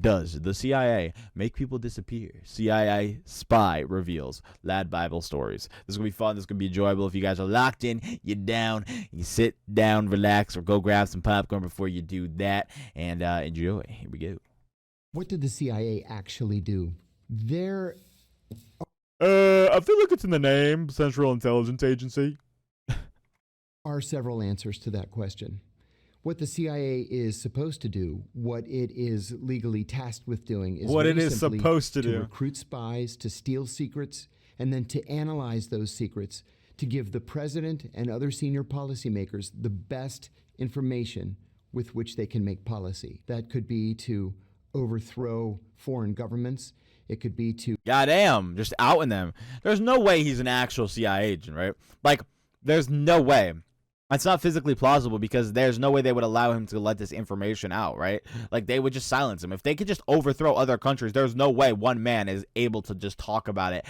Does the CIA make people disappear? CIA spy reveals. Lad Bible stories. This is going to be fun. This is going to be enjoyable. If you guys are locked in, you're down, you sit down, relax, or go grab some popcorn before you do that, and enjoy. Here we go. What did the CIA actually do? I feel like it's in the name, Central Intelligence Agency. Are several answers to that question. What the CIA is supposed to do, what it is legally tasked with doing, is what it very is simply supposed to do. Recruit spies, to steal secrets, and then to analyze those secrets to give the president and other senior policymakers the best information with which they can make policy. That could be to overthrow foreign governments. It could be to... Goddamn, just outing them. There's no way he's an actual CIA agent, right? Like, there's no way. It's not physically plausible because there's no way they would allow him to let this information out, right? Like, they would just silence him. If they could just overthrow other countries, there's no way one man is able to just talk about it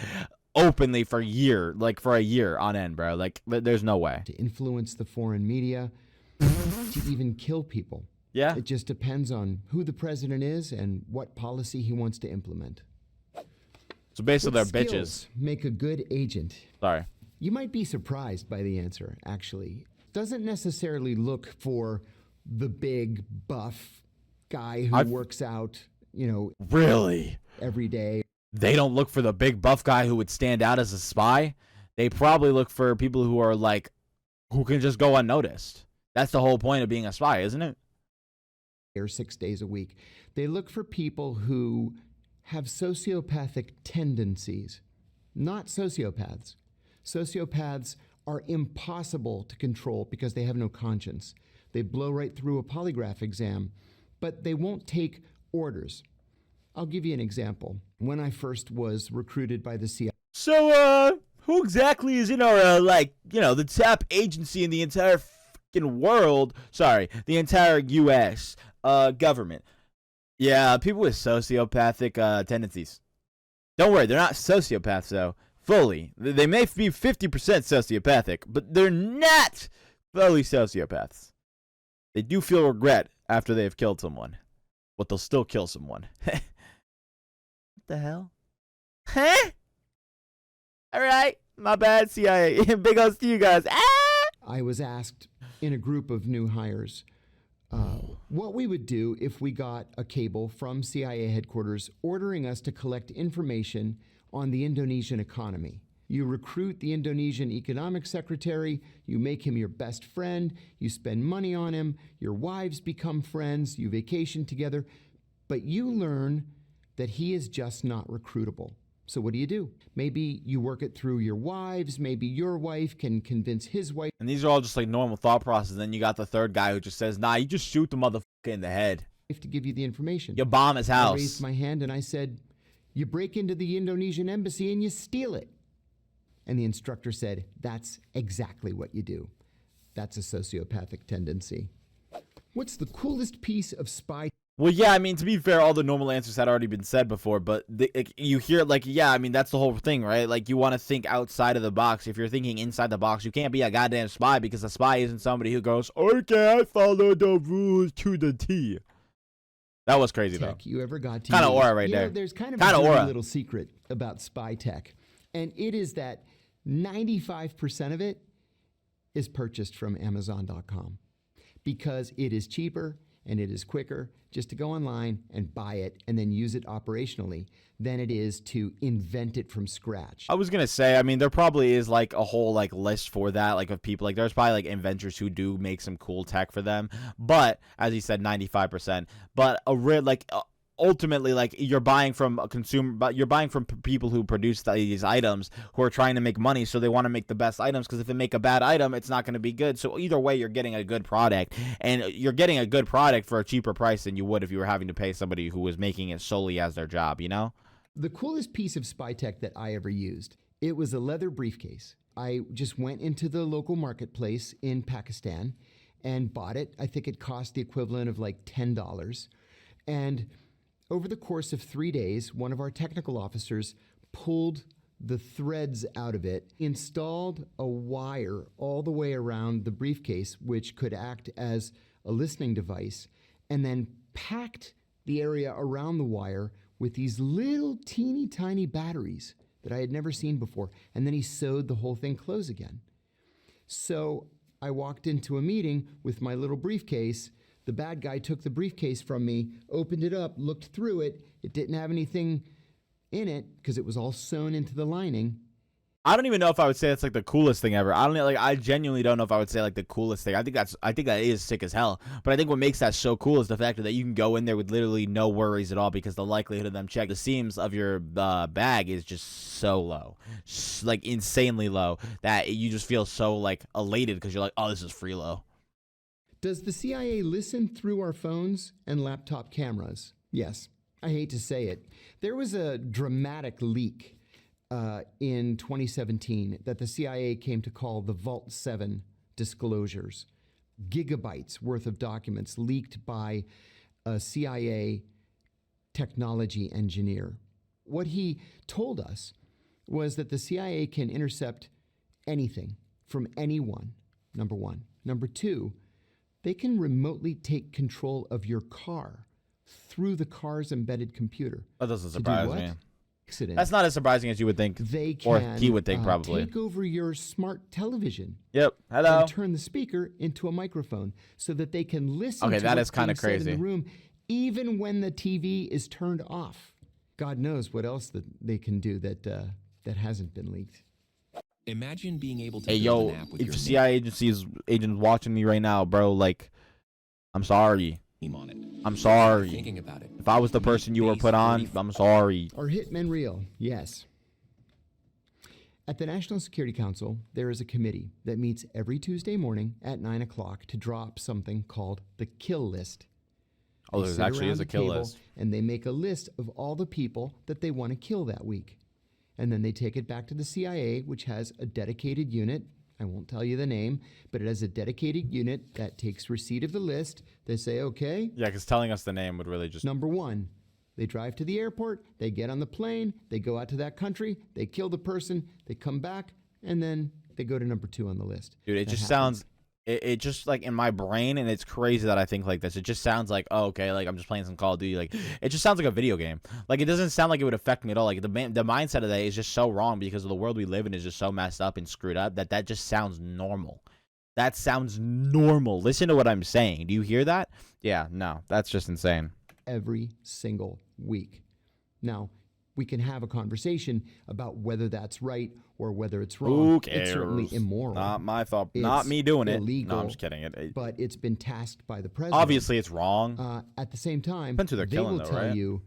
openly for a year on end, bro. Like, there's no way. To influence the foreign media, to even kill people. Yeah. It just depends on who the president is and what policy he wants to implement. So basically, What they're skills bitches. make a good agent? Sorry. You might be surprised by the answer, actually. Doesn't necessarily look for the big, buff guy who works out, Really? every day. They don't look for the big buff guy who would stand out as a spy. They probably look for people who are like, who can just go unnoticed. That's the whole point of being a spy, isn't it? Or 6 days a week. They look for people who have sociopathic tendencies, not sociopaths. Sociopaths are impossible to control because they have no conscience. They blow right through a polygraph exam, but they won't take orders. I'll give you an example. When I first was recruited by the CIA. So, who exactly is in our, the top agency in the entire fucking world? Sorry, the entire U.S. Government. Yeah, people with sociopathic tendencies. Don't worry, they're not sociopaths, though. Fully. They may be 50% sociopathic, but they're not fully sociopaths. They do feel regret after they have killed someone, but they'll still kill someone. What the hell? Huh? All right, my bad, CIA. Big ups to you guys. I was asked in a group of new hires what we would do if we got a cable from CIA headquarters ordering us to collect information on the Indonesian economy. You recruit the Indonesian economic secretary, you make him your best friend, you spend money on him, your wives become friends, you vacation together, but you learn that he is just not recruitable. So what do? Maybe you work it through your wives, maybe your wife can convince his wife. And these are all just like normal thought process. Then you got the third guy who just says, nah, you just shoot the motherfucker in the head. To give you the information. You bomb his house. I raised my hand and I said, you break into the Indonesian embassy and you steal it. And the instructor said, that's exactly what you do. That's a sociopathic tendency. What's the coolest piece of spy? Well, yeah, I mean, to be fair, all the normal answers had already been said before, but you hear, I mean, that's the whole thing, right? Like, you want to think outside of the box. If you're thinking inside the box, you can't be a goddamn spy because a spy isn't somebody who goes, okay, I follow the rules to the T. That was crazy, though. You ever got to kind of aura right there. There's kind of a dirty little secret about spy tech, and it is that 95% of it is purchased from Amazon.com because it is cheaper and it is quicker just to go online and buy it and then use it operationally than it is to invent it from scratch. I was going to say, I mean, there probably is like a whole list for that, of people. Like, there's probably inventors who do make some cool tech for them. But as you said, 95%. But ultimately, you're buying from a consumer, but you're buying from people who produce these items who are trying to make money, so they want to make the best items, because if they make a bad item, it's not going to be good. So either way, you're getting a good product, and you're getting a good product for a cheaper price than you would if you were having to pay somebody who was making it solely as their job, you know? The coolest piece of spy tech that I ever used, it was a leather briefcase. I just went into the local marketplace in Pakistan and bought it. I think it cost the equivalent of $10. And over the course of 3 days, one of our technical officers pulled the threads out of it, installed a wire all the way around the briefcase, which could act as a listening device, and then packed the area around the wire with these little teeny tiny batteries that I had never seen before. And then he sewed the whole thing closed again. So I walked into a meeting with my little briefcase. The bad guy took the briefcase from me, opened it up, looked through it. It didn't have anything in it because it was all sewn into the lining. I don't even know if I would say that's like the coolest thing ever. I genuinely don't know if I would say like the coolest thing. I think that is sick as hell. But I think what makes that so cool is the fact that you can go in there with literally no worries at all, because the likelihood of them checking the seams of your bag is just so low, like insanely low, that you just feel so like elated because you're like, oh, this is free low. Does the CIA listen through our phones and laptop cameras? Yes. I hate to say it. There was a dramatic leak in 2017 that the CIA came to call the Vault 7 disclosures. Gigabytes worth of documents leaked by a CIA technology engineer. What he told us was that the CIA can intercept anything from anyone, number one. Number two, they can remotely take control of your car through the car's embedded computer. That doesn't surprise me. Accident. That's not as surprising as you would think, They can, or he would think, probably. take over your smart television. Yep. Hello. And turn the speaker into a microphone so that they can listen Okay, to that what's is kind of being said crazy. in the room, even when the TV is turned off. God knows what else that they can do that hasn't been leaked. Imagine being able to Hey, build yo, an app with if your CIA agents watching me right now, bro, like, I'm sorry. name on it. I'm sorry. Thinking about it. If I was the person you were put on, I'm sorry. Are hitmen real? Yes. At the National Security Council, there is a committee that meets every Tuesday morning at 9 o'clock to draw up something called the kill list. Oh, They there's sit actually around is a the kill table list. And they make a list of all the people that they want to kill that week. And then they take it back to the CIA, which has a dedicated unit. I won't tell you the name, but it has a dedicated unit that takes receipt of the list. They say, okay, Yeah, because telling us the name would really just... number one. They drive to the airport, they get on the plane, they go out to that country, they kill the person, they come back, and then they go to number two on the list. Dude, it That just happens. sounds... It just, like, in my brain, and it's crazy that I think like this, it just sounds like, oh, okay, like, I'm just playing some Call of Duty. Like, it just sounds like a video game. Like, it doesn't sound like it would affect me at all. Like, the mindset of that is just so wrong because of the world we live in is just so messed up and screwed up that just sounds normal. That sounds normal. Listen to what I'm saying. Do you hear that? Yeah, no, that's just insane. Every single week. Now, we can have a conversation about whether that's right or whether it's wrong. Who cares? It's certainly immoral. Not my fault. It's Not me doing it. No, illegal, I'm just kidding. But it's been tasked by the president. Obviously, it's wrong. At the same time, Depends who they're they killing, will though, tell right? you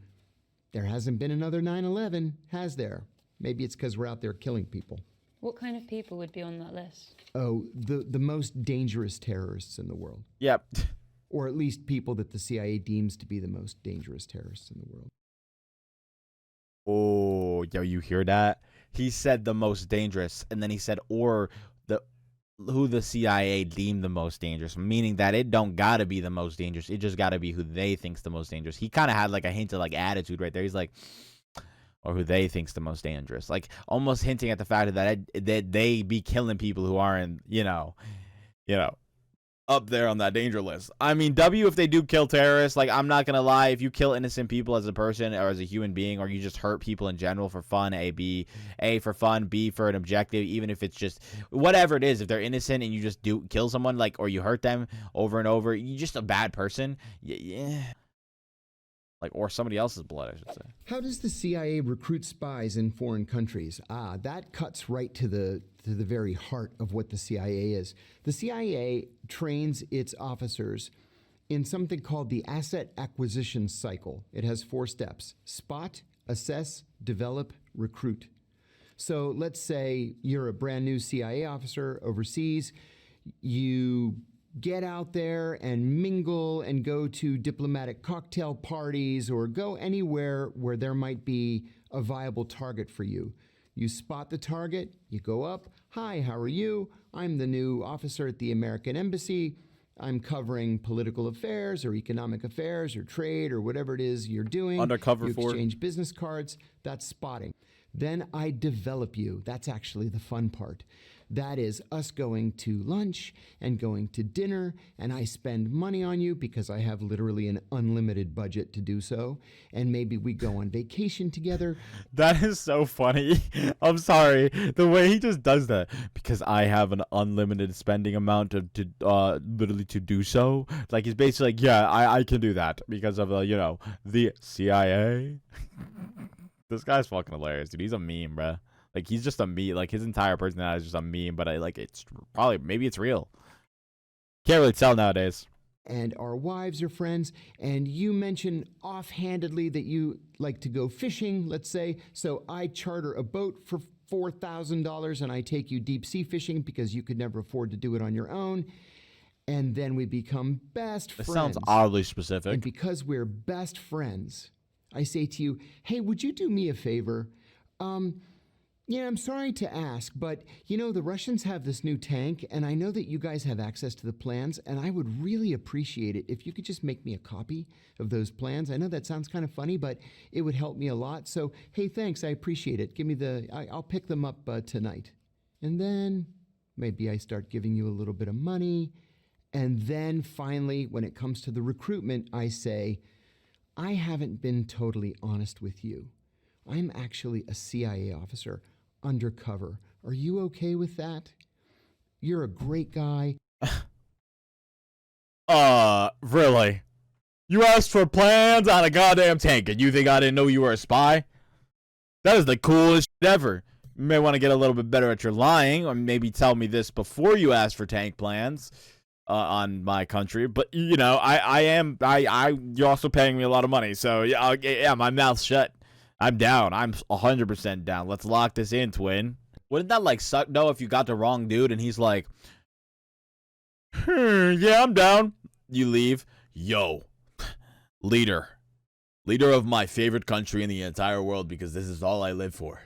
there hasn't been another 9/11, has there? Maybe it's because we're out there killing people. What kind of people would be on that list? Oh, the most dangerous terrorists in the world. Yep. Or at least people that the CIA deems to be the most dangerous terrorists in the world. Oh, yo, you hear that? He said the most dangerous, and then he said, or who the CIA deemed the most dangerous, meaning that it don't gotta be the most dangerous. It just gotta be who they think's the most dangerous. He kind of had like a hint of like attitude right there. He's like, or who they think's the most dangerous, like almost hinting at the fact that they be killing people who aren't, you know, up there on that danger list. I mean, if they do kill terrorists, like, I'm not gonna lie, if you kill innocent people as a person or as a human being, or you just hurt people in general for fun, A for fun, B for an objective, even if it's just whatever it is, if they're innocent and you just do kill someone, like, or you hurt them over and over, you're just a bad person. Yeah. Like, or somebody else's blood, I should say. How does the CIA recruit spies in foreign countries? That cuts right to the very heart of what the CIA is. The CIA trains its officers in something called the asset acquisition cycle. It has 4 steps: spot, assess, develop, recruit. So let's say you're a brand new CIA officer overseas. You get out there and mingle and go to diplomatic cocktail parties or go anywhere where there might be a viable target for you. You spot the target, you go up. Hi, how are you? I'm the new officer at the American Embassy. I'm covering political affairs or economic affairs or trade or whatever it is you're doing. Undercover you for- exchange business cards. That's spotting. Then I develop you. That's actually the fun part. That is us going to lunch and going to dinner, and I spend money on you because I have literally an unlimited budget to do so. And maybe we go on vacation together. That is so funny. I'm sorry. The way he just does that. Because I have an unlimited spending amount to literally to do so. Like, he's basically like, yeah, I can do that because of, the CIA. This guy's fucking hilarious, dude. He's a meme, bro. Like, he's just a meme. Like, his entire personality is just a meme, but it's probably, maybe it's real. Can't really tell nowadays. And our wives are friends, and you mention offhandedly that you like to go fishing, let's say. So I charter a boat for $4,000 and I take you deep sea fishing because you could never afford to do it on your own. And then we become best friends. This sounds oddly specific. And because we're best friends, I say to you, hey, would you do me a favor? Yeah, I'm sorry to ask, but the Russians have this new tank, and I know that you guys have access to the plans, and I would really appreciate it if you could just make me a copy of those plans. I know that sounds kind of funny, but it would help me a lot. So, hey, thanks, I appreciate it. Give me I'll pick them up tonight. And then maybe I start giving you a little bit of money. And then finally, when it comes to the recruitment, I say, I haven't been totally honest with you. I'm actually a CIA officer. Undercover. Are you okay with that? You're a great guy. Really? You asked for plans on a goddamn tank and you think I didn't know you were a spy? That is the coolest shit ever. You may want to get a little bit better at your lying, or maybe tell me this before you ask for tank plans on my country. But you're also paying me a lot of money, so yeah, my mouth's shut. I'm down. I'm 100% down. Let's lock this in, twin. Wouldn't that suck though if you got the wrong dude and he's like, yeah, I'm down. You leave. Yo, leader of my favorite country in the entire world because this is all I live for.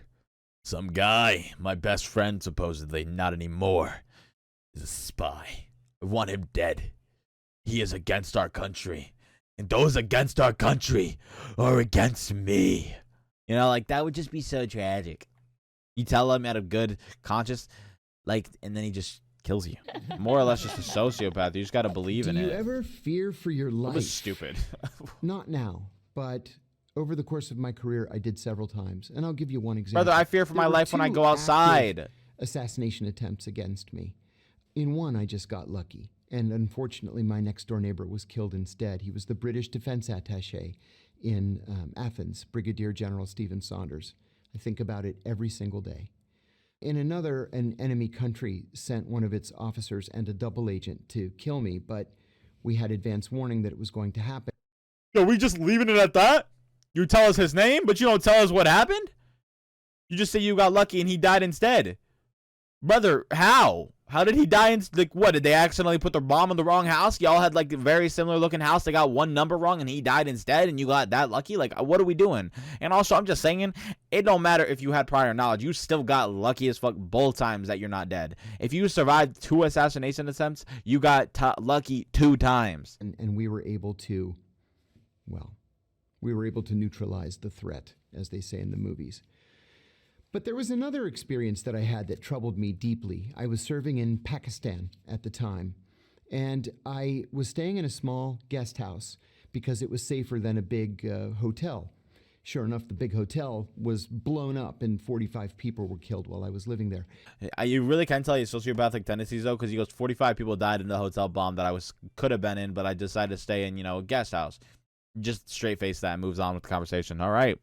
Some guy, my best friend supposedly, not anymore, is a spy. I want him dead. He is against our country. And those against our country are against me. That would just be so tragic. You tell him out of good conscience, and then he just kills you. More or less just a sociopath. You just got to believe in it. Do you ever fear for your life? That was stupid. Not now, but over the course of my career, I did several times. And I'll give you one example. Brother, I fear for my life when I go outside. Assassination attempts against me. In one, I just got lucky. And unfortunately, my next-door neighbor was killed instead. He was the British defense attaché in Athens, Brigadier General Stephen Saunders. I think about it every single day. In another, an enemy country sent one of its officers and a double agent to kill me, but we had advance warning that it was going to happen. Are we just leaving it at that? You tell us his name, but you don't tell us what happened? You just say you got lucky and he died instead. Brother, how? How did he die? What, did they accidentally put the bomb in the wrong house? Y'all had a very similar looking house. They got one number wrong and he died instead and you got that lucky? What are we doing? And also, I'm just saying, it don't matter if you had prior knowledge. You still got lucky as fuck both times that you're not dead. If you survived 2 assassination attempts, you got lucky 2 times. And we were able to, neutralize the threat, as they say in the movies. But there was another experience that I had that troubled me deeply. I was serving in Pakistan at the time, and I was staying in a small guest house because it was safer than a big hotel. Sure enough, the big hotel was blown up and 45 people were killed while I was living there. You really can tell you sociopathic tendencies, though, because he goes, 45 people died in the hotel bomb that I could have been in, but I decided to stay in, a guest house. Just straight face that and moves on with the conversation. All right.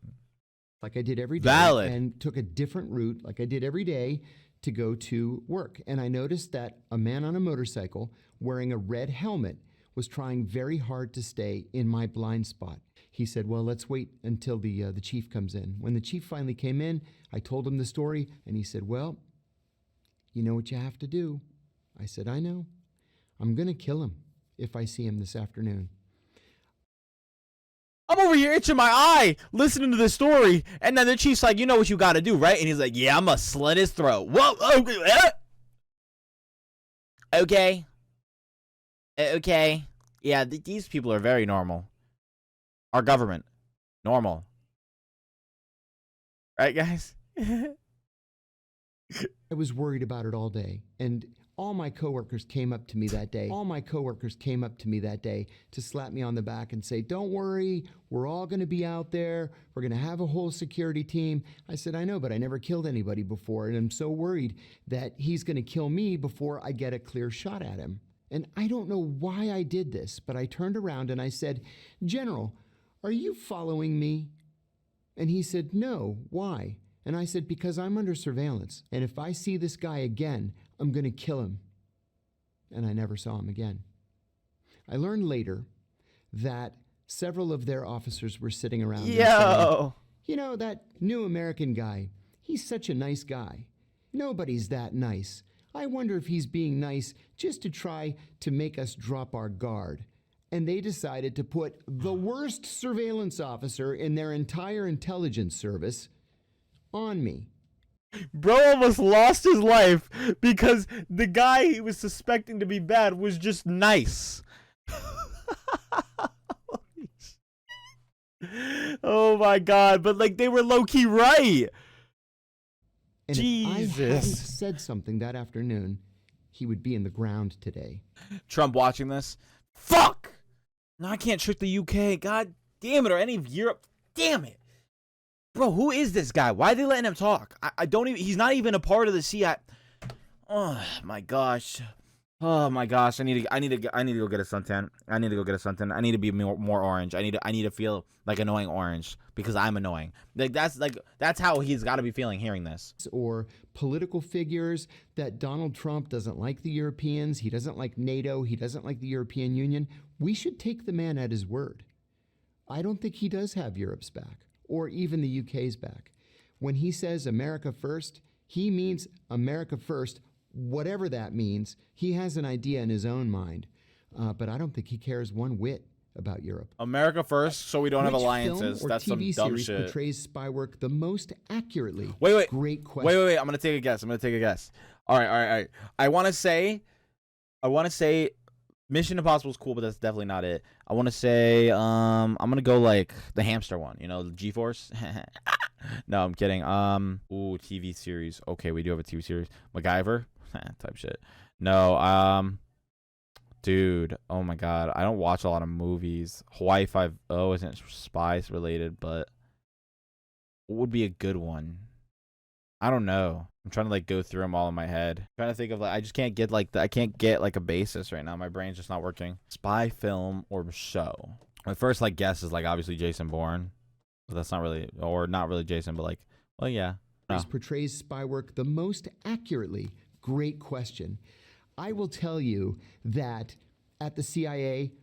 Like I did every day. Valid. And took a different route like I did every day to go to work. And I noticed that a man on a motorcycle wearing a red helmet was trying very hard to stay in my blind spot. He said, well, let's wait until the chief comes in. When the chief finally came in, I told him the story, and he said, well, you know what you have to do. I said, I know. I'm going to kill him if I see him this afternoon. I'm over here itching my eye listening to this story, and then the chief's like, you know what you got to do, right? And he's like, yeah, I'm going to slit his throat. Whoa, okay. Okay. Yeah, these people are very normal. Our government. Normal. Right, guys? I was worried about it all day. And all my coworkers came up to me that day. All my coworkers came up to me that day to slap me on the back and say, don't worry, we're all going to be out there. We're going to have a whole security team. I said, I know, but I never killed anybody before. And I'm so worried that he's going to kill me before I get a clear shot at him. And I don't know why I did this, but I turned around and I said, General, are you following me? And he said, no, why? And I said, because I'm under surveillance. And if I see this guy again, I'm going to kill him. And I never saw him again. I learned later that several of their officers were sitting around and saying, you know, that new American guy, he's such a nice guy. Nobody's that nice. I wonder if he's being nice just to try to make us drop our guard. And they decided to put the worst surveillance officer in their entire intelligence service on me. Bro almost lost his life because the guy he was suspecting to be bad was just nice. Oh my God, but like they were low-key right. And Jesus. if I hadn't said something that afternoon, he would be in the ground today. Trump watching this? Fuck! No, I can't trick the UK. God damn it, or any of Europe. Damn it. Bro, who is this guy? Why are they letting him talk? I don't even, he's not even a part of the CIA. Oh my gosh. Oh my gosh. I need to go get a suntan. I need to go get a suntan. I need to be more orange. I need to feel like annoying orange because I'm annoying. That's how he's got to be feeling hearing this. Or political figures that Donald Trump doesn't like the Europeans. He doesn't like NATO. He doesn't like the European Union. We should take the man at his word. I don't think he does have Europe's back or even the UK's back. When he says America first, he means America first, whatever that means. He has an idea in his own mind, but I don't think he cares one whit about Europe. America first, so we don't have Which alliances. film or That's some TV dumb series shit. portrays spy work the most accurately? Wait. Great question. Wait. I'm gonna take a guess. All right. I want to say Mission Impossible is cool, but that's definitely not it. I want to say I'm gonna go like the hamster one. You know, G-Force. No, I'm kidding. Ooh, TV series. Okay, we do have a TV series. MacGyver type shit. No, dude. Oh my God, I don't watch a lot of movies. Hawaii 5-0 isn't spies related, but what would be a good one? I don't know. I'm trying to like go through them all in my head. I'm trying to think of like I just can't get like I can't get like a basis right now. My brain's just not working. Spy film or show. My first like guess is like obviously Jason Bourne, but that's not really, or not really Jason, but like, well, yeah. No. Portrays spy work the most accurately? Great question. I will tell you that at the CIA,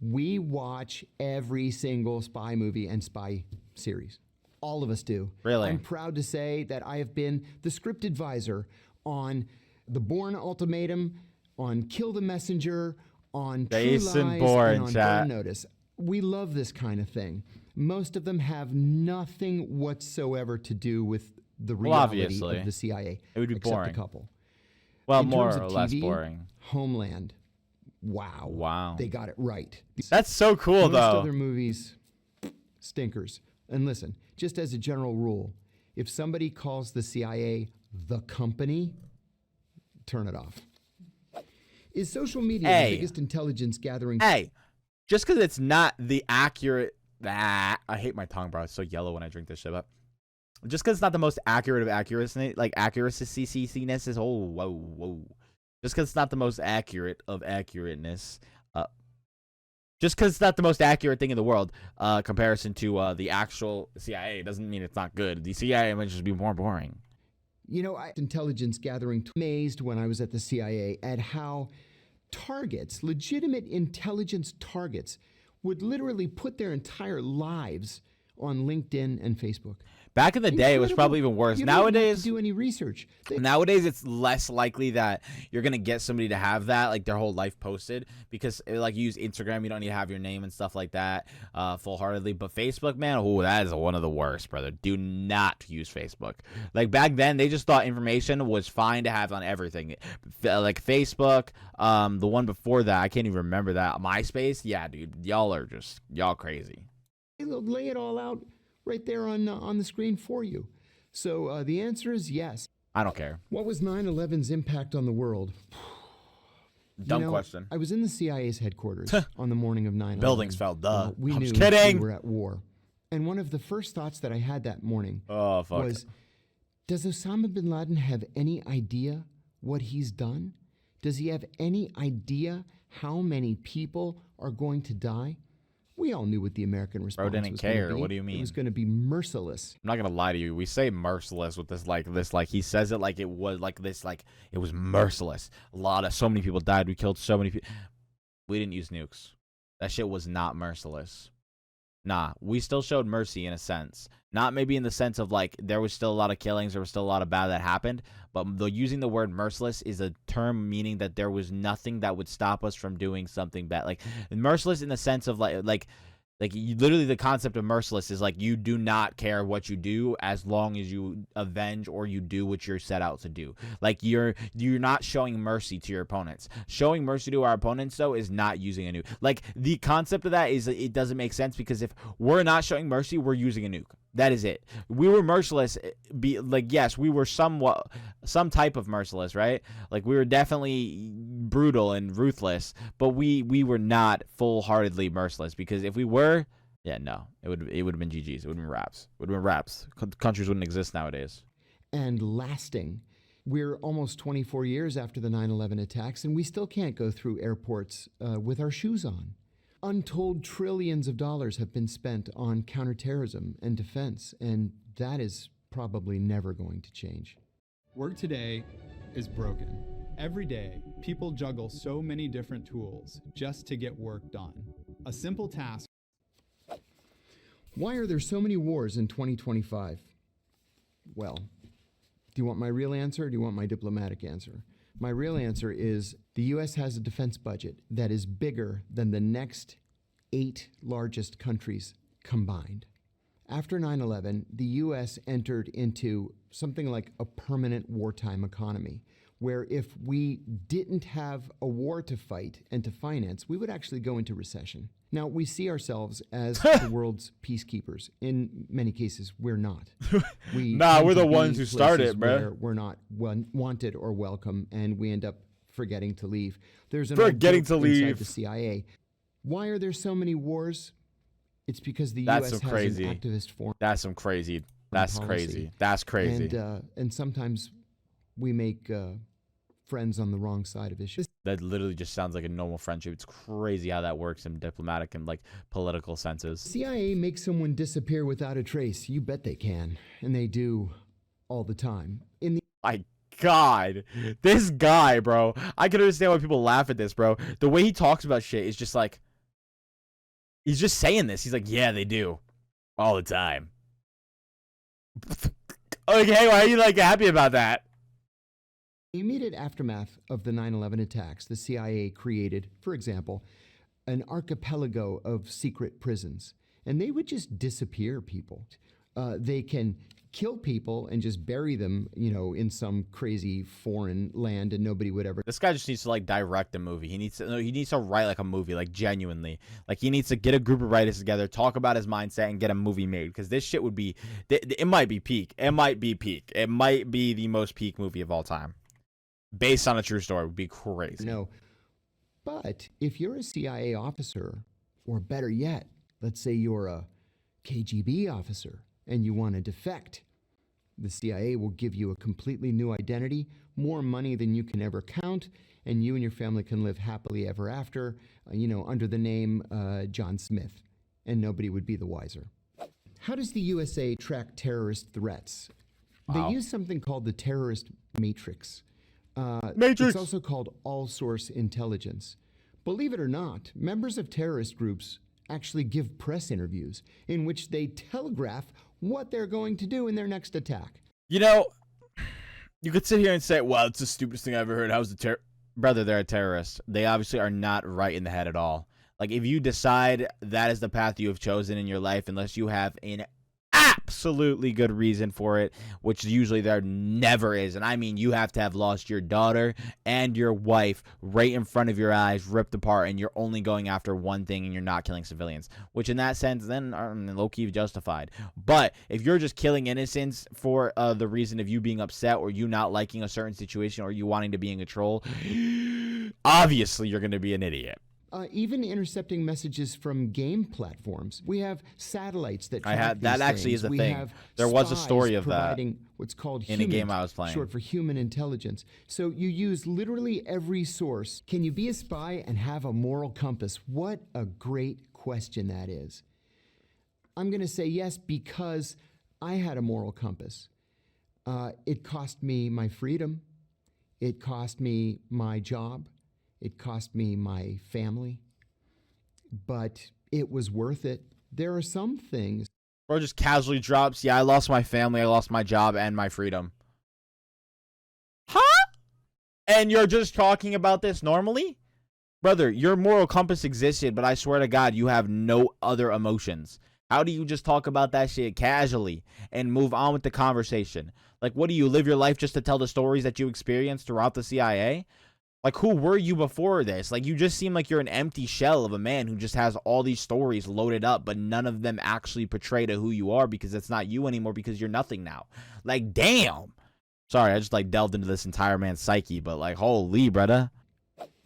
we watch every single spy movie and spy series. All of us do. Really? I'm proud to say that I have been the script advisor on The Bourne Ultimatum, on Kill the Messenger, on Jason True Lies, Bourne, and on chat. Burn Notice. We love this kind of thing. Most of them have nothing whatsoever to do with the reality obviously. of the CIA. It would be except boring. a couple. Well, In more terms or of less TV, boring. Homeland. Wow. Wow. They got it right. That's so cool, Most though. other movies, stinkers. And listen, just as a general rule, if somebody calls the CIA the company, turn it off. Is social media the biggest intelligence gathering? Hey, just because it's not the accurate... I hate my tongue, bro. It's so yellow when I drink this shit up. Just because it's not the most accurate of accuracy, like accuracy-ness is... Oh, whoa. Just because it's not the most accurate of accurateness... Just because it's not the most accurate thing in the world, comparison to the actual CIA, doesn't mean it's not good. The CIA might just be more boring. You know, intelligence gathering, amazed when I was at the CIA at how targets, legitimate intelligence targets, would literally put their entire lives on LinkedIn and Facebook. Back in the day, it was probably even worse. You don't Nowadays, have to do any research. Nowadays, it's less likely that you're gonna get somebody to have that, like their whole life posted, because like you use Instagram, you don't need to have your name and stuff like that, full-heartedly. But Facebook, man, oh, that is one of the worst, brother. Do not use Facebook. Like back then, they just thought information was fine to have on everything, like Facebook. The one before that, I can't even remember that. MySpace, yeah, dude, y'all crazy. They'll lay it all out right there on the screen for you. So the answer is yes. I don't care. What was 9/11's impact on the world? Dumb question. I was in the CIA's headquarters on the morning of 9/11. Buildings fell, duh. We I'm knew just kidding. we were at war. And one of the first thoughts that I had that morning was, does Osama bin Laden have any idea what he's done? Does he have any idea how many people are going to die? We all knew what the American response Bro didn't was care. gonna be. What do you mean? It was going to be merciless. I'm not gonna lie to you. We say merciless with this, like he says it like it was like this, like it was merciless. So many people died. We killed so many people. We didn't use nukes. That shit was not merciless. Nah, we still showed mercy in a sense. Not maybe in the sense of like there was still a lot of killings, there was still a lot of bad that happened, but using the word merciless is a term meaning that there was nothing that would stop us from doing something bad. Like merciless in the sense of like literally the concept of merciless is like you do not care what you do as long as you avenge or you do what you're set out to do. Like you're not showing mercy to your opponents. Showing mercy to our opponents though is not using a nuke. Like the concept of that is it doesn't make sense because if we're not showing mercy, we're using a nuke. That is it. We were merciless. Yes, we were some type of merciless, right? Like we were definitely brutal and ruthless, but we were not full-heartedly merciless because if we were, yeah, no, it would have been GGs. It would have been raps. It would have been raps. Countries wouldn't exist nowadays. And lasting. We're almost 24 years after the 9/11 attacks, and we still can't go through airports with our shoes on. Untold trillions of dollars have been spent on counterterrorism and defense, and that is probably never going to change. Work today is broken. Every day, people juggle so many different tools just to get work done. A simple task. Why are there so many wars in 2025? Well, do you want my real answer or do you want my diplomatic answer? My real answer is the U.S. has a defense budget that is bigger than the next 8 largest countries combined. After 9/11, the U.S. entered into something like a permanent wartime economy, where if we didn't have a war to fight and to finance, we would actually go into recession. Now, we see ourselves as the world's peacekeepers. In many cases, we're not. We're the ones who started it, bro. Where we're not wanted or welcome, and we end up forgetting to leave. There's an Forgetting old joke to leave. inside the CIA. Why are there so many wars? It's because the That's U.S. some has crazy. an activist form. That's some crazy. That's policy. crazy. That's crazy. And sometimes we make friends on the wrong side of issues. That literally just sounds like a normal friendship. It's crazy how that works in diplomatic and like political senses. CIA makes someone disappear without a trace. You bet they can, and they do all the time. My God, this guy, bro. I can understand why people laugh at this, bro. The way he talks about shit is just like he's just saying this. He's like, yeah, they do all the time. Okay, why are you like happy about that? In the immediate aftermath of the 9/11 attacks, the CIA created, for example, an archipelago of secret prisons, and they would just disappear people. They can kill people and just bury them, in some crazy foreign land, and nobody would ever. This guy just needs to like direct a movie. He needs to write like a movie, like genuinely. Like he needs to get a group of writers together, talk about his mindset, and get a movie made. Because this shit would be, it might be peak. It might be peak. It might be the most peak movie of all time. Based on a true story, would be crazy. No. But if you're a CIA officer, or better yet, let's say you're a KGB officer and you want to defect, the CIA will give you a completely new identity, more money than you can ever count, and you and your family can live happily ever after, under the name John Smith, and nobody would be the wiser. How does the USA track terrorist threats? Wow. They use something called the terrorist matrix. Matrix. It's also called all-source intelligence. Believe it or not, members of terrorist groups actually give press interviews in which they telegraph what they're going to do in their next attack. You could sit here and say, well, it's the stupidest thing I ever heard. How's the brother, they're a terrorist. They obviously are not right in the head at all. Like, if you decide that is the path you have chosen in your life, unless you have an absolutely good reason for it, which usually there never is. And I mean, you have to have lost your daughter and your wife right in front of your eyes, ripped apart, and you're only going after one thing and you're not killing civilians, which in that sense then are low-key justified. But if you're just killing innocents for the reason of you being upset or you not liking a certain situation or you wanting to be in control, obviously you're going to be an idiot. Even intercepting messages from game platforms. We have satellites that track that these actually things. is a We thing. have There was a spies story of that providing what's called in a human, game I was playing. short for human intelligence. So you use literally every source. Can you be a spy and have a moral compass? What a great question that is. I'm going to say yes because I had a moral compass. It cost me my freedom. It cost me my job. It cost me my family, but it was worth it. There are some things. Bro just casually drops, yeah, I lost my family, I lost my job, and my freedom. Huh? And you're just talking about this normally? Brother, your moral compass existed, but I swear to God, you have no other emotions. How do you just talk about that shit casually and move on with the conversation? Like, what do you live your life just to tell the stories that you experienced throughout the CIA? Like, who were you before this? Like, you just seem like you're an empty shell of a man who just has all these stories loaded up, but none of them actually portray to who you are because it's not you anymore because you're nothing now. Like, damn. Sorry, I just, like, delved into this entire man's psyche, but, like, holy, brother.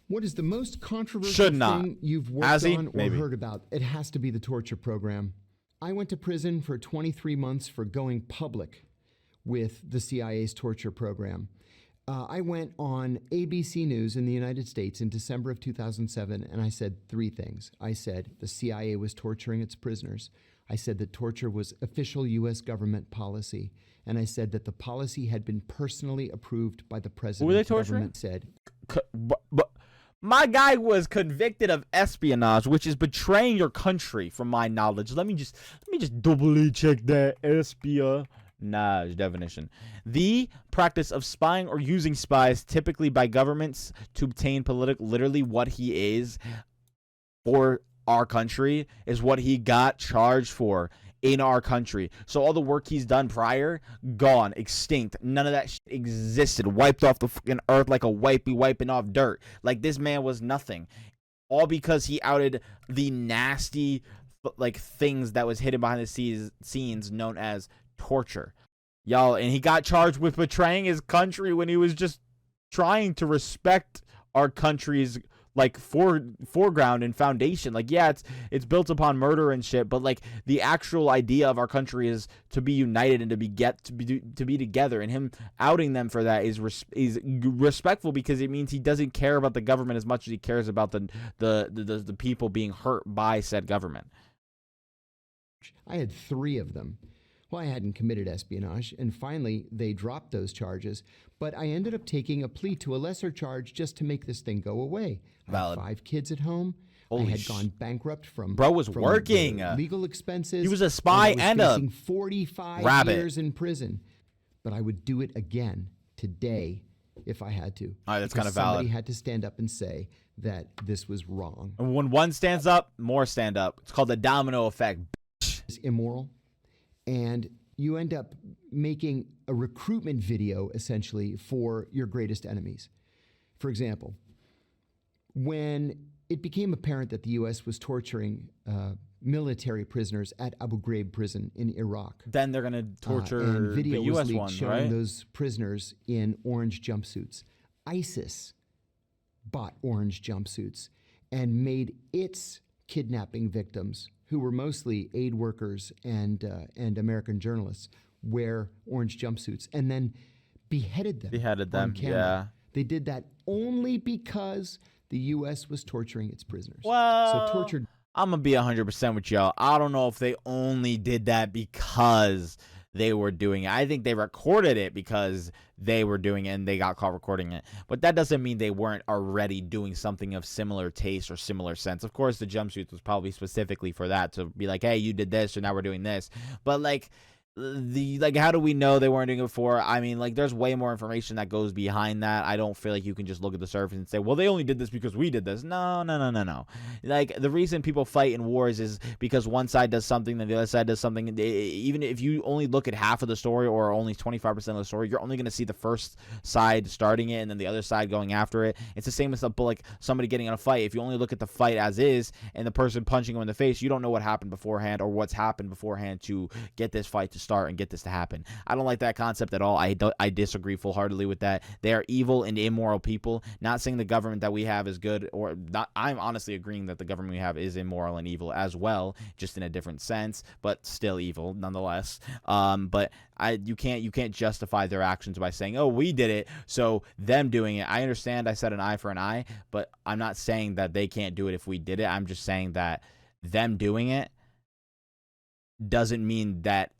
What is the most controversial thing you've worked on or Maybe. heard about? It has to be the torture program. I went to prison for 23 months for going public with the CIA's torture program. I went on ABC News in the United States in December of 2007, and I said three things. I said the CIA was torturing its prisoners. I said that torture was official U.S. government policy. And I said that the policy had been personally approved by the president. Who were they The torturing? government said, But my guy was convicted of espionage, which is betraying your country, from my knowledge. Let me just doubly check that espionage definition. The practice of spying or using spies, typically by governments, to obtain literally what he is for our country, is what he got charged for in our country. So all the work he's done prior, gone, extinct. None of that shit existed. Wiped off the fucking earth like a wipey wiping off dirt. Like, this man was nothing. All because he outed the nasty, like, things that was hidden behind the scenes known as torture. Y'all, and he got charged with betraying his country when he was just trying to respect our country's, like, foreground and foundation. Like, yeah, it's built upon murder and shit, but, like, the actual idea of our country is to be united and to be together, and him outing them for that is respectful because it means he doesn't care about the government as much as he cares about the people being hurt by said government. I had three of them. Well, I hadn't committed espionage, and finally they dropped those charges, but I ended up taking a plea to a lesser charge just to make this thing go away. Valid. I had 5 kids at home. Holy I had gone bankrupt from Bro was from working. the legal expenses. He was a spy and and I was a facing 45 rabbit. years in prison. But I would do it again today if I had to. All right, that's because kind of valid. Somebody had to stand up and say that this was wrong. And when one stands up, more stand up. It's called the domino effect. It's immoral, and you end up making a recruitment video, essentially, for your greatest enemies. For example, when it became apparent that the U.S. was torturing military prisoners at Abu Ghraib prison in Iraq, Then they're gonna torture and video the U.S. was leaked ones, showing right? those prisoners in orange jumpsuits. ISIS bought orange jumpsuits and made its kidnapping victims, who were mostly aid workers and American journalists, wear orange jumpsuits, and then beheaded them. On camera. Yeah. They did that only because the U.S. was torturing its prisoners. Well, So tortured. I'm gonna be 100% with y'all. I don't know if they only did that because they were doing it. I think they recorded it because they were doing it and they got caught recording it. But that doesn't mean they weren't already doing something of similar taste or similar sense. Of course, the jumpsuits was probably specifically for that, to be like, hey, you did this, so now we're doing this. But, like, like, how do we know they weren't doing it before? I mean, like, there's way more information that goes behind that. I don't feel like you can just look at the surface and say, well, they only did this because we did this. No. Like, the reason people fight in wars is because one side does something, then the other side does something. Even if you only look at half of the story or only 25% of the story, you're only going to see the first side starting it and then the other side going after it. It's the same as like somebody getting in a fight. If you only look at the fight as is and the person punching him in the face, you don't know what happened beforehand or what's happened beforehand to get this fight to start and get this to happen. I don't like that concept at all. I disagree full-heartedly with that. They are evil and immoral people. Not saying the government that we have is good or not. I'm honestly agreeing that the government we have is immoral and evil as well, just in a different sense, but still evil nonetheless. But you can't justify their actions by saying, oh, we did it, so them doing it. I understand I said an eye for an eye, but I'm not saying that they can't do it if we did it. I'm just saying that them doing it doesn't mean that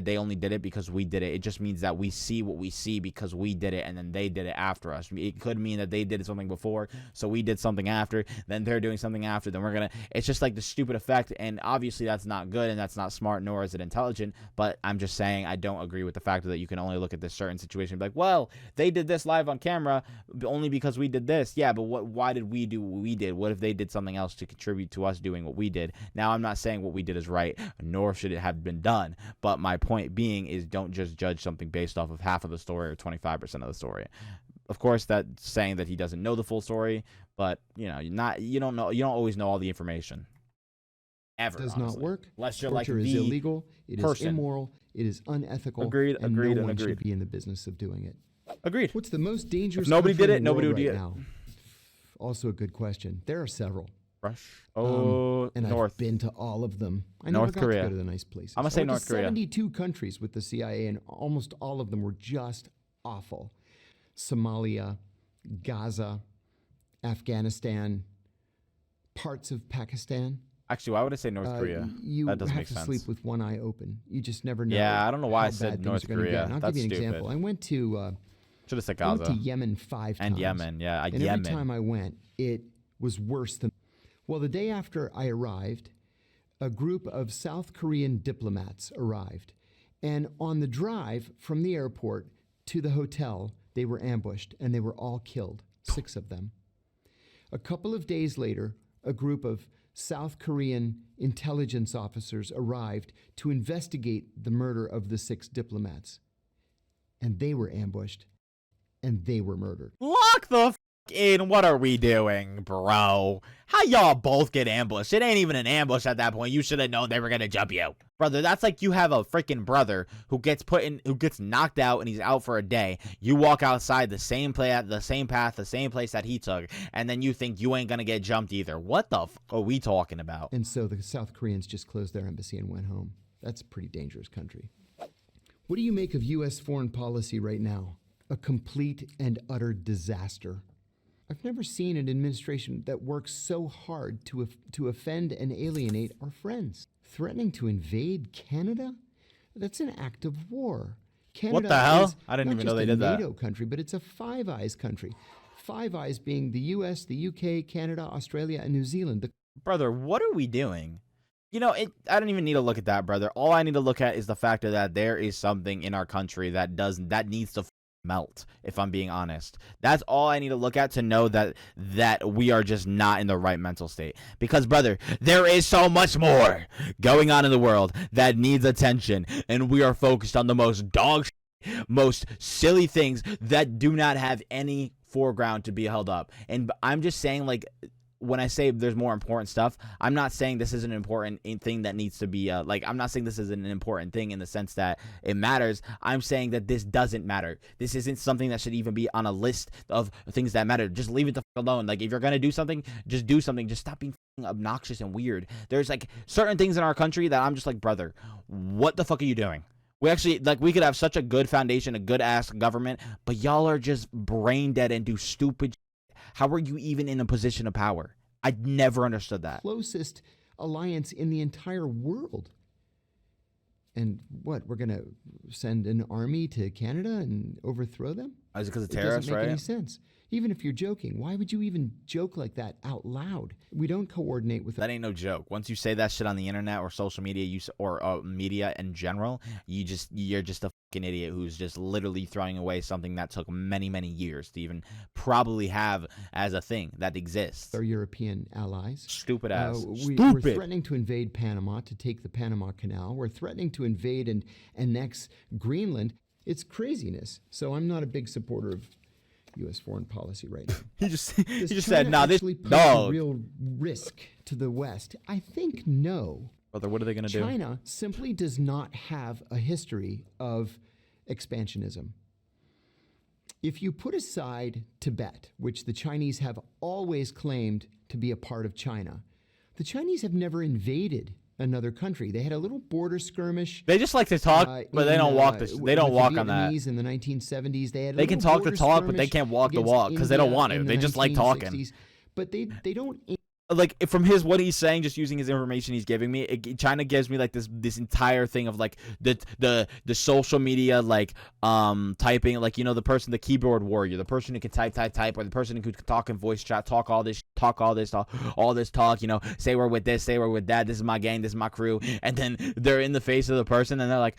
they only did it because we did it. It just means that we see what we see because we did it and then they did it after us. It could mean that they did something before, so we did something after, then they're doing something after, then we're gonna. It's just like the stupid effect, and obviously that's not good and that's not smart, nor is it intelligent. But I'm just saying I don't agree with the fact that you can only look at this certain situation and be like, well, they did this live on camera only because we did this. Yeah, but why did we do what we did? What if they did something else to contribute to us doing what we did? Now, I'm not saying what we did is right, nor should it have been done, but my point being is don't just judge something based off of half of the story or 25% of the story. Of course, that's saying that he doesn't know the full story, but you don't always know all the information. Ever Does honestly. not work. Unless you're Torture like is the illegal. It is person. immoral. It is unethical. Agreed, and agreed, no and one should agreed. be in the business of doing it. Agreed. What's the most dangerous? If nobody country did in it, the nobody world would do right it. now? Also a good question. There are several. Rush. And North. I've been to all of them. I North never got Korea. to go to the nice places. I'm gonna say I went North to Korea. 72 countries with the CIA, and almost all of them were just awful. Somalia, Gaza, Afghanistan, parts of Pakistan. Actually, why would I say North Korea? You That doesn't have make to sense. sleep with one eye open. You just never know. Yeah, I don't know why I how said bad North things are gonna Korea. get. And I'll That's give you an stupid. example. I went to Should have said I went to Gaza. Yemen 5 times. And Yemen, yeah, And Yemen. every time I went, it was worse than. Well, the day after I arrived, a group of South Korean diplomats arrived. And on the drive from the airport to the hotel, they were ambushed and they were all killed, 6 of them. A couple of days later, a group of South Korean intelligence officers arrived to investigate the murder of the 6 diplomats. And they were ambushed and they were murdered. Lock the in. What are we doing, bro? How y'all both get ambushed? It ain't even an ambush at that point. You should have known they were gonna jump you, brother. That's like you have a freaking brother who gets knocked out and he's out for a day. You walk outside the same path, the same place that he took, and then you think you ain't gonna get jumped either. What the are we talking about? And so the South Koreans just closed their embassy and went home. That's a pretty dangerous country. What do you make of U.S. foreign policy right now? A complete and utter disaster. I've never seen an administration that works so hard to offend and alienate our friends. Threatening to invade Canada? That's an act of war. Canada What the hell? is I didn't not even know just they a did that. NATO country, but it's a Five Eyes country. Five Eyes being the U.S., the U.K., Canada, Australia, and New Zealand. Brother, what are we doing? I don't even need to look at that, brother. All I need to look at is the fact that there is something in our country that needs to melt, if I'm being honest. That's all I need to look at to know that we are just not in the right mental state. Because, brother, there is so much more going on in the world that needs attention, and we are focused on the most most silly things that do not have any foreground to be held up. And I'm just saying, like, when I say there's more important stuff, I'm not saying this is an important thing that needs to be, I'm not saying this is an important thing in the sense that it matters. I'm saying that this doesn't matter. This isn't something that should even be on a list of things that matter. Just leave it the alone. Like, if you're going to do something, just do something. Just stop being obnoxious and weird. There's, like, certain things in our country that I'm just like, brother, what the fuck are you doing? We actually, we could have such a good foundation, a good-ass government, but y'all are just brain dead and do stupid shit. How are you even in a position of power? I never understood that. Closest alliance in the entire world. And what, we're going to send an army to Canada and overthrow them? Is it because of It tariffs, doesn't make right? any sense. Even if you're joking, why would you even joke like that out loud? We don't coordinate with That ain't no joke. Once you say that shit on the internet or social media, or media in general, you're just a fucking idiot who's just literally throwing away something that took many, many years to even probably have as a thing that exists. our European allies. Stupid ass. We're threatening to invade Panama to take the Panama Canal. We're threatening to invade and annex Greenland. It's craziness. So I'm not a big supporter of U.S. foreign policy right now. He just Does said, China "Nah, this actually pose dog." a real risk to the West? I think no. Brother, what are they gonna do? China simply does not have a history of expansionism. If you put aside Tibet, which the Chinese have always claimed to be a part of China, the Chinese have never invaded another country. They had a little border skirmish. They just like to talk, but they don't walk this. They don't with walk the on that. Vietnamese in the 1970s. They had a They can little talk the border talk, but they skirmish can't walk the against walk because they don't India want in to. the They just like talking. 1960s. But they don't. Like from what he's saying, just using his information he's giving me, China gives me like this entire thing of like the social media, like typing, like, you know, the keyboard warrior, the person who can type, or the person who could talk in voice chat, talk all this talk, you know, say we're with this, say we're with that, this is my gang, this is my crew, and then they're in the face of the person and they're like,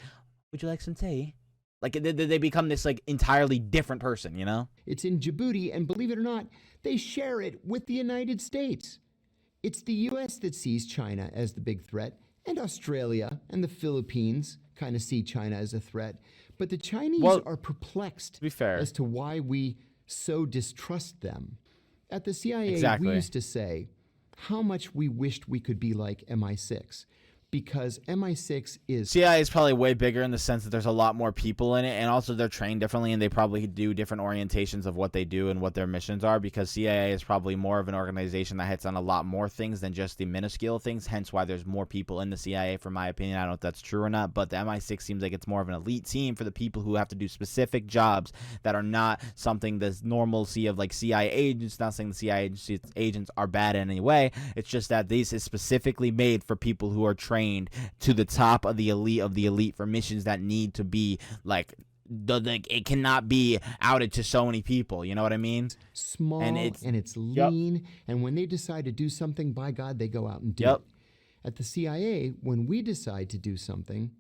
would you like some tea? Like they become this like entirely different person, you know? It's in Djibouti, and believe it or not, they share it with the United States. It's the U.S. that sees China as the big threat, and Australia and the Philippines kind of see China as a threat. But the Chinese are perplexed to be fair, as to why we so distrust them. At the CIA, Exactly. we used to say how much we wished we could be like MI6. Because MI6 is... CIA is probably way bigger in the sense that there's a lot more people in it, and also they're trained differently, and they probably do different orientations of what they do and what their missions are, because CIA is probably more of an organization that hits on a lot more things than just the minuscule things, hence why there's more people in the CIA, from my opinion. I don't know if that's true or not, but the MI6 seems like it's more of an elite team for the people who have to do specific jobs that are not something that's normalcy of like CIA agents. Not saying the CIA agents are bad in any way, it's just that this is specifically made for people who are trained to the top of the elite for missions that need to be like it cannot be outed to so many people, you know what I mean? Small and it's lean, and when they decide to do something, by God, they go out and do it. At the CIA, when we decide to do something,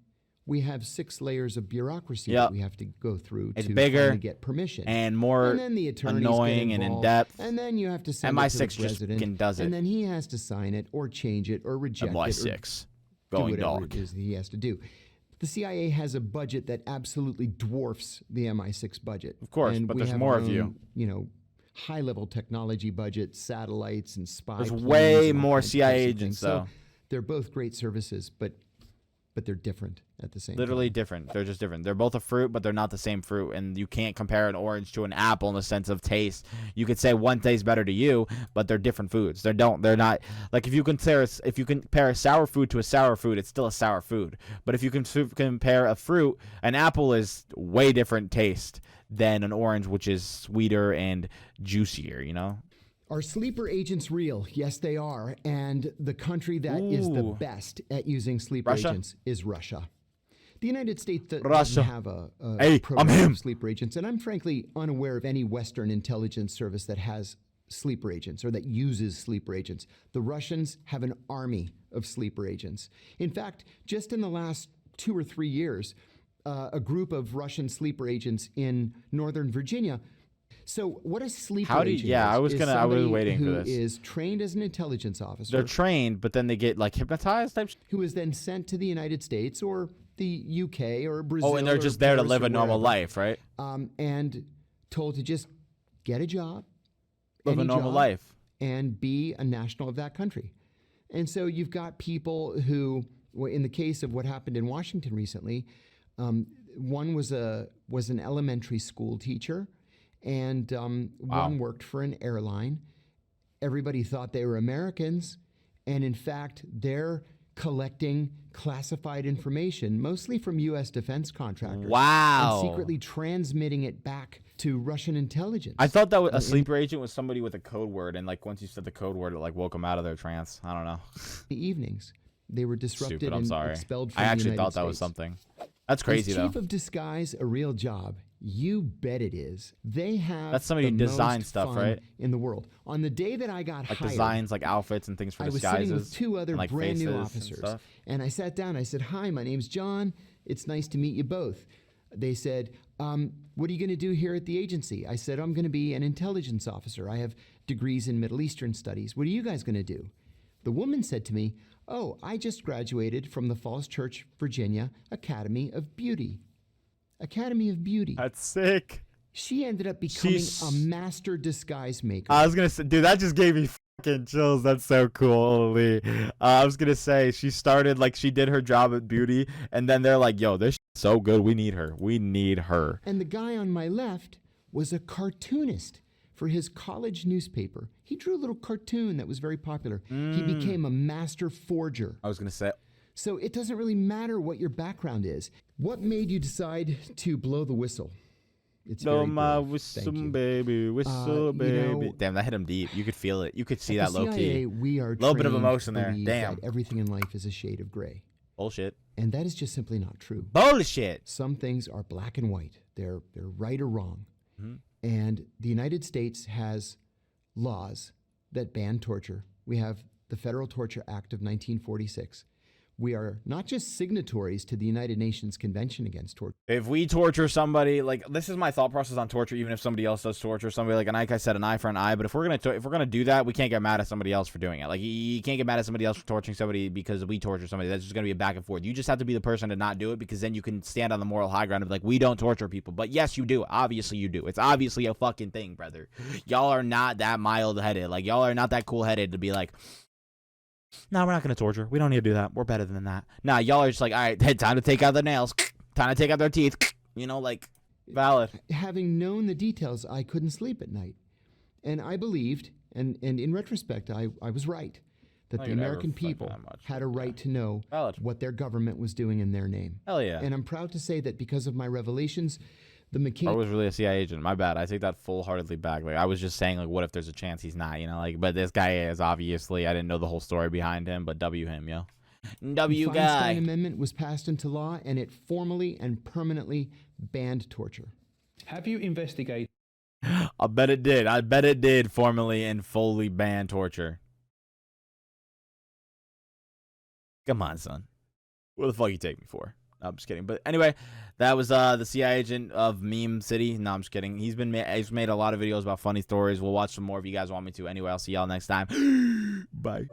we have 6 layers of bureaucracy that we have to go through to bigger finally get permission, and more and then the attorneys annoying get and in involved, depth. and then you have to send MI6 it to the just president, fucking does it. and then he has to sign it or change it or reject MI6 it or going do whatever dog. it is that he has to do. The CIA has a budget that absolutely dwarfs the MI6 budget. Of course, and but we there's have more our of own, you. You know, high-level technology budget, satellites and spy There's planes way and all more kinds of CIA crazy agents, things. though. So they're both great services, but they're different at the same Literally time. different. They're just different. They're both a fruit, but they're not the same fruit. And you can't compare an orange to an apple in the sense of taste. You could say one tastes better to you, but they're different foods. They're not like if you compare a sour food to a sour food, it's still a sour food. But if you can compare a fruit, an apple is way different taste than an orange, which is sweeter and juicier, you know? Are sleeper agents real? Yes, they are. And the country that is the best at using sleeper Russia? agents is Russia. The United States Russia. doesn't have a Hey, program I'm him. of sleeper agents, and I'm frankly unaware of any Western intelligence service that has sleeper agents or that uses sleeper agents. The Russians have an army of sleeper agents. In fact, just in the last 2 or 3 years, a group of Russian sleeper agents in Northern Virginia. So what a sleeper agent is, I was is waiting for somebody who this. is trained as an intelligence officer. They're trained, but then they get like hypnotized type. Who is then sent to the United States or the UK or Brazil. Oh, and they're or just there to Paris live or a normal wherever, life, right? and told to just get a job, Live a any normal job, life. and be a national of that country. And so you've got people who, well, in the case of what happened in Washington recently, one was an elementary school teacher, and one worked for an airline. Everybody thought they were Americans, and in fact, they're collecting classified information, mostly from U.S. defense contractors. Wow. And secretly transmitting it back to Russian intelligence. I thought that a sleeper agent was somebody with a code word, and like once you said the code word, it like woke them out of their trance. I don't know. The evenings, they were disrupted Stupid. I'm and sorry. expelled from I the actually United thought that was States. something. That's crazy Is though. chief of disguise a real job? You bet it is. They have That's somebody the who designs most stuff, fun right? in the world. On the day that I got Like hired, designs, like outfits and things for I was disguises. sitting with two other and, like, brand new faces and officers, stuff. and I sat down. I said, "Hi, my name's John. It's nice to meet you both." They said, "What are you going to do here at the agency?" I said, "I'm going to be an intelligence officer. I have degrees in Middle Eastern studies. What are you guys going to do?" The woman said to me, "Oh, I just graduated from the Falls Church, Virginia Academy of Beauty." Academy of Beauty. That's sick. She ended up becoming She's- a master disguise maker. I was gonna say, dude, that just gave me fucking chills. That's so cool, Holy. I was gonna say she started like she did her job at beauty, and then they're like, "Yo, this shit's so good. We need her. We need her." And the guy on my left was a cartoonist for his college newspaper. He drew a little cartoon that was very popular. He became a master forger. I was gonna say, So it doesn't really matter what your background is. What made you decide to blow the whistle? It's "Blow very my brave. whistle, Thank you. baby, whistle, you baby." know, Damn, that hit him deep. You could feel it. You could see At that the low CIA, key. we are Little bit of trained emotion to there. believe Damn. that everything in life is a shade of gray. Bullshit. And that is just simply not true. Bullshit. Some things are black and white. They're right or wrong. Mm-hmm. And the United States has laws that ban torture. We have the Federal Torture Act of 1946. We are not just signatories to the United Nations Convention Against Torture. If we torture somebody, like, this is my thought process on torture. Even if somebody else does torture somebody, like I said, an eye for an eye. But if we're gonna do that, we can't get mad at somebody else for doing it. Like, you can't get mad at somebody else for torturing somebody because we torture somebody. That's just gonna be a back and forth. You just have to be the person to not do it, because then you can stand on the moral high ground of like, we don't torture people. But yes, you do. Obviously, you do. It's obviously a fucking thing, brother. Y'all are not that mild headed. Like, y'all are not that cool headed to be like, "No, we're not going to torture. We don't need to do that. We're better than that." Nah, y'all are just like, "All right, time to take out the nails. Time to take out their teeth." You know, like, valid. Having known the details, I couldn't sleep at night. And I believed, and in retrospect, I was right, that I the could never American reflect people that much, had a but right to know Valid. what their government was doing in their name. Hell yeah. And I'm proud to say that because of my revelations, the I McCain was really a CIA agent. My bad. I take that full-heartedly back. Like, I was just saying, like, what if there's a chance he's not, you know? Like, but this guy is, obviously. I didn't know the whole story behind him, but W him, yo. W Feinstein guy. Amendment was passed into law, and it formally and permanently banned torture. Have you investigated I bet it did. I bet it did formally and fully ban torture. Come on, son. What the fuck you take me for? No, I'm just kidding. But anyway, that was the CIA agent of Meme City. No, I'm just kidding. He's made a lot of videos about funny stories. We'll watch some more if you guys want me to. Anyway, I'll see y'all next time. Bye.